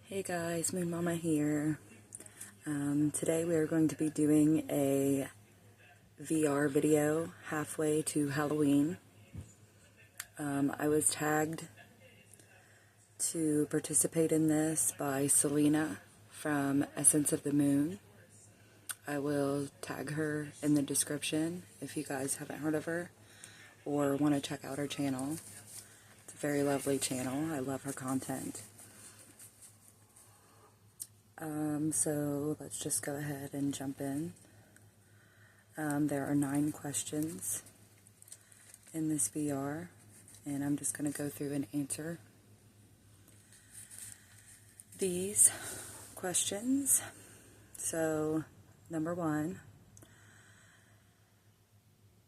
Hey guys, Moon Mama here. Today we are going to be doing a VR video halfway to Halloween. I was tagged to participate in this by Selena from Essence of the Moon. I will tag her in the description if you guys haven't heard of her or want to check out her channel. It's a very lovely channel. I love her content. So let's just go ahead and jump in. There are 9 questions in this VR, and I'm just going to go through and answer these questions. So, number 1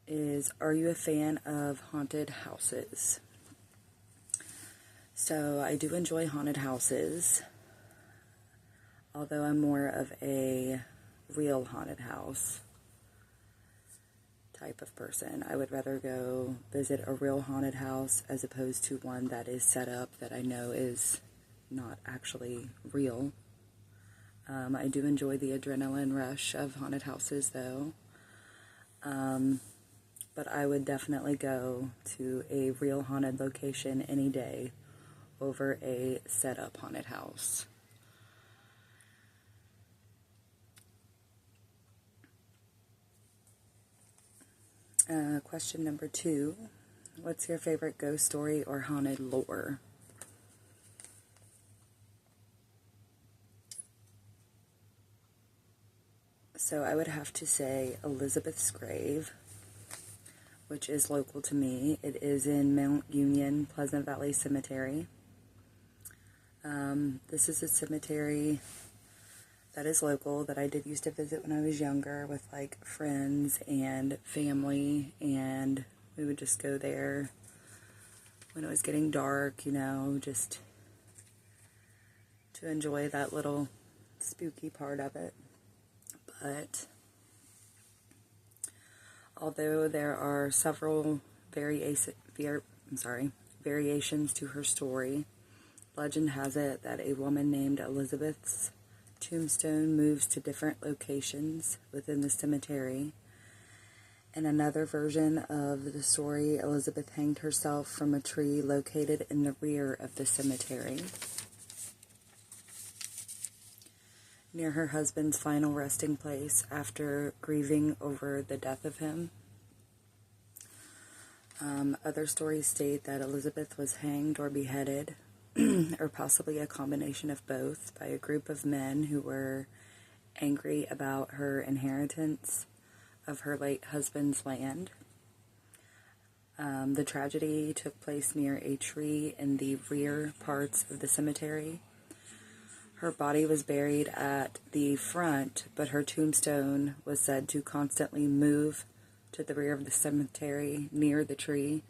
is, are you a fan of haunted houses? So, I do enjoy haunted houses. Although I'm more of a real haunted house type of person. I would rather go visit a real haunted house as opposed to one that is set up that I know is not actually real. I do enjoy the adrenaline rush of haunted houses though. But I would definitely go to a real haunted location any day over a set up haunted house. Question number 2, what's your favorite ghost story or haunted lore? So I would have to say Elizabeth's Grave, which is local to me. It is in Mount Union, Pleasant Valley Cemetery. This is a cemetery that is local, that I did used to visit when I was younger with like friends and family, and we would just go there when it was getting dark, you know, just to enjoy that little spooky part of it. But although there are several variations to her story, legend has it that a woman named Elizabeth's tombstone moves to different locations within the cemetery. In another version of the story, Elizabeth hanged herself from a tree located in the rear of the cemetery, near her husband's final resting place after grieving over the death of him. Other stories state that Elizabeth was hanged or beheaded, or possibly a combination of both, by a group of men who were angry about her inheritance of her late husband's land. The tragedy took place near a tree in the rear parts of the cemetery. Her body was buried at the front, but her tombstone was said to constantly move to the rear of the cemetery near the tree.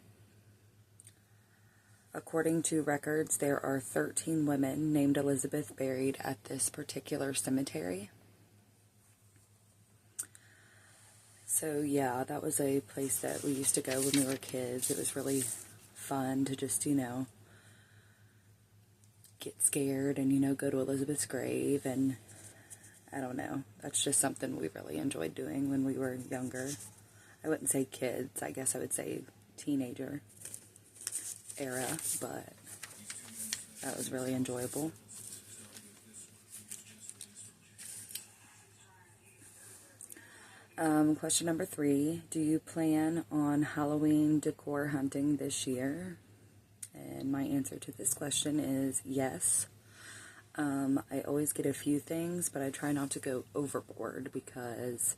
According to records, there are 13 women named Elizabeth buried at this particular cemetery. So yeah, that was a place that we used to go when we were kids. It was really fun to just, you know, get scared and, you know, go to Elizabeth's grave, and I don't know. That's just something we really enjoyed doing when we were younger. I wouldn't say kids, I guess I would say teenager era, but that was really enjoyable. Question number 3, do you plan on Halloween decor hunting this year? And my answer to this question is yes. I always get a few things, but I try not to go overboard because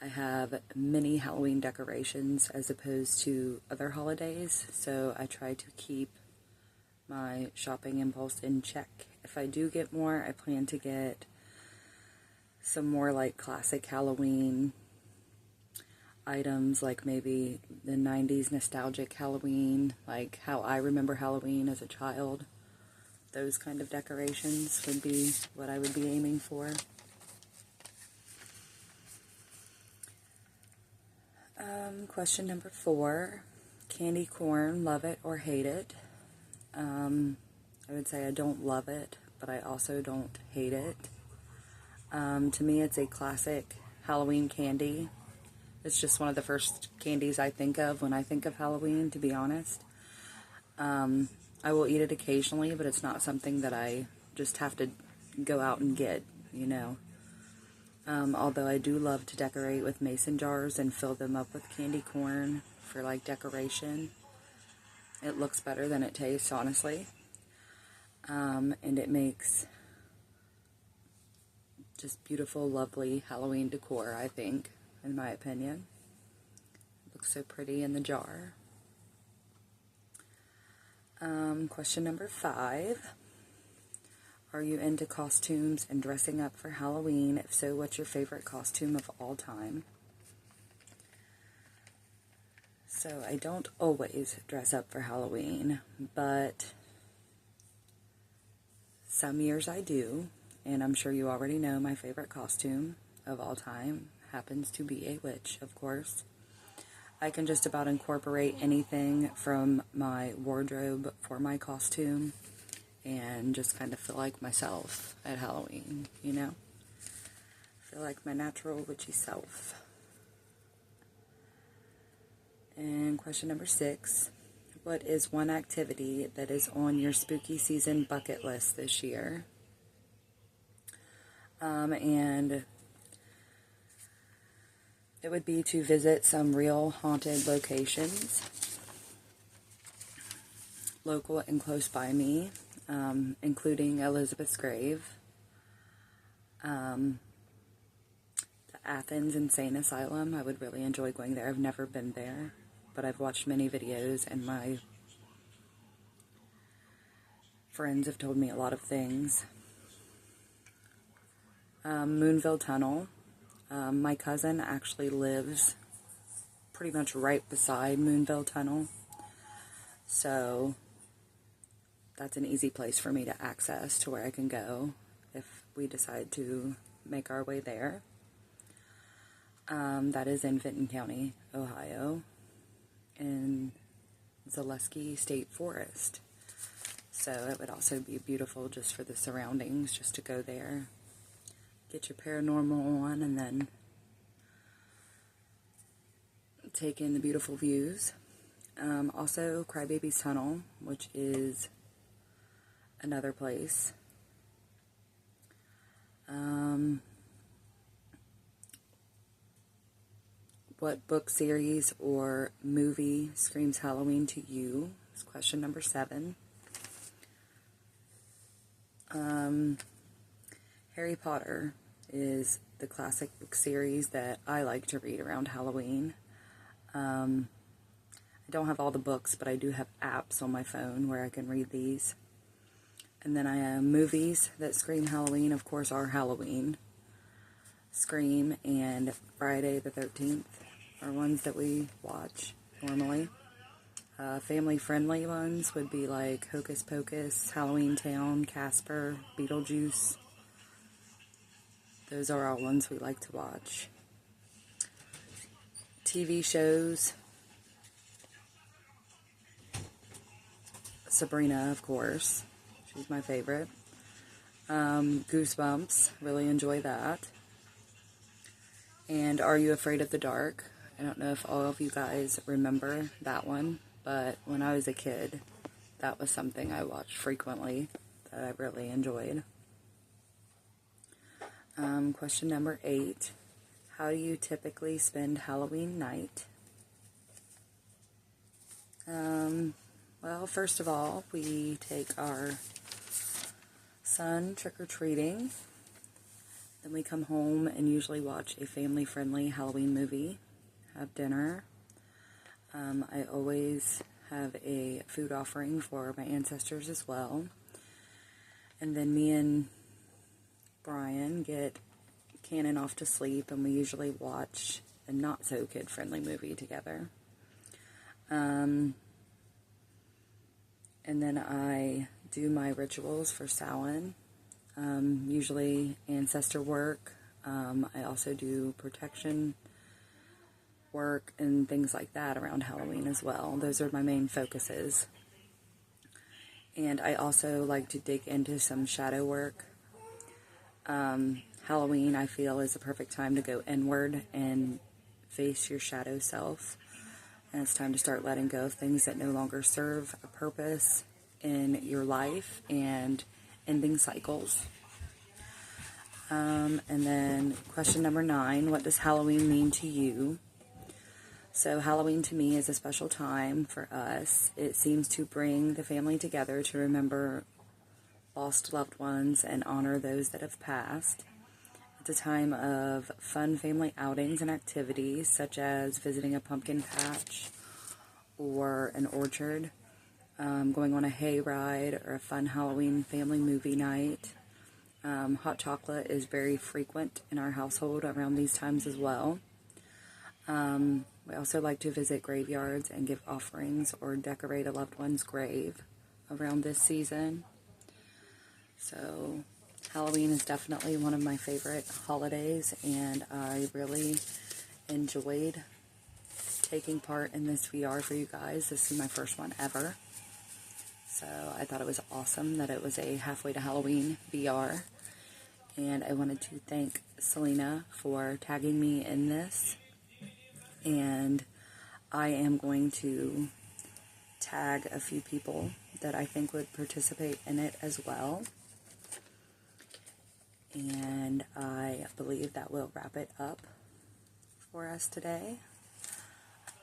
I have many Halloween decorations as opposed to other holidays, so I try to keep my shopping impulse in check. If I do get more, I plan to get some more like classic Halloween items, like maybe the 90s nostalgic Halloween, like how I remember Halloween as a child. Those kind of decorations would be what I would be aiming for. Question number 4, candy corn, love it or hate it? I would say I don't love it, but I also don't hate it. To me, it's a classic Halloween candy. It's just one of the first candies I think of when I think of Halloween, to be honest. I will eat it occasionally, but it's not something that I just have to go out and get, you know. Although I do love to decorate with mason jars and fill them up with candy corn for like decoration. It looks better than it tastes, honestly. And it makes just beautiful, lovely Halloween decor, I think, in my opinion. It looks so pretty in the jar. Question number 5. Are you into costumes and dressing up for Halloween? If so, what's your favorite costume of all time? So I don't always dress up for Halloween, but some years I do, and I'm sure you already know my favorite costume of all time happens to be a witch, of course. I can just about incorporate anything from my wardrobe for my costume and just kind of feel like myself at Halloween, you know? Feel like my natural witchy self. And question number 6. What is one activity that is on your spooky season bucket list this year? And it would be to visit some real haunted locations, local and close by me, including Elizabeth's grave, the Athens Insane Asylum. I would really enjoy going there. I've never been there, but I've watched many videos, and my friends have told me a lot of things. Moonville Tunnel. My cousin actually lives pretty much right beside Moonville Tunnel, so that's an easy place for me to access to where I can go if we decide to make our way there. That is in Vinton County, Ohio, in Zaleski State Forest. So it would also be beautiful just for the surroundings, just to go there, get your paranormal on, and then take in the beautiful views. Also, Crybaby's Tunnel, which is another place. What book series or movie screams Halloween to you? Is question number 7. Harry Potter is the classic book series that I like to read around Halloween. I don't have all the books, but I do have apps on my phone where I can read these. And then I have movies that scream Halloween, of course, are Halloween. Scream and Friday the 13th are ones that we watch normally. Family-friendly ones would be like Hocus Pocus, Halloween Town, Casper, Beetlejuice. Those are all ones we like to watch. TV shows. Sabrina, of course. She's my favorite. Goosebumps. Really enjoy that. And Are You Afraid of the Dark? I don't know if all of you guys remember that one, but when I was a kid, that was something I watched frequently that I really enjoyed. Question number 8. How do you typically spend Halloween night? Well, first of all, we take our son trick-or-treating. Then we come home and usually watch a family-friendly Halloween movie, have dinner. I always have a food offering for my ancestors as well. And then me and Brian get Cannon off to sleep, and we usually watch a not-so-kid-friendly movie together. And then I do my rituals for Samhain, usually ancestor work. I also do protection work and things like that around Halloween as well. Those are my main focuses. And I also like to dig into some shadow work. Halloween, I feel, is the perfect time to go inward and face your shadow self. And it's time to start letting go of things that no longer serve a purpose in your life and ending cycles. And then question number 9, what does Halloween mean to you? So Halloween to me is a special time for us. It seems to bring the family together to remember lost loved ones and honor those that have passed. It's a time of fun family outings and activities, such as visiting a pumpkin patch or an orchard, going on a hayride, or a fun Halloween family movie night. Hot chocolate is very frequent in our household around these times as well. We also like to visit graveyards and give offerings or decorate a loved one's grave around this season. So Halloween is definitely one of my favorite holidays, and I really enjoyed taking part in this VR for you guys. This is my first one ever. So I thought it was awesome that it was a halfway to Halloween VR. And I wanted to thank Selena for tagging me in this. And I am going to tag a few people that I think would participate in it as well. And I believe that will wrap it up for us today.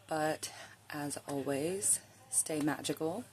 But as always, stay magical.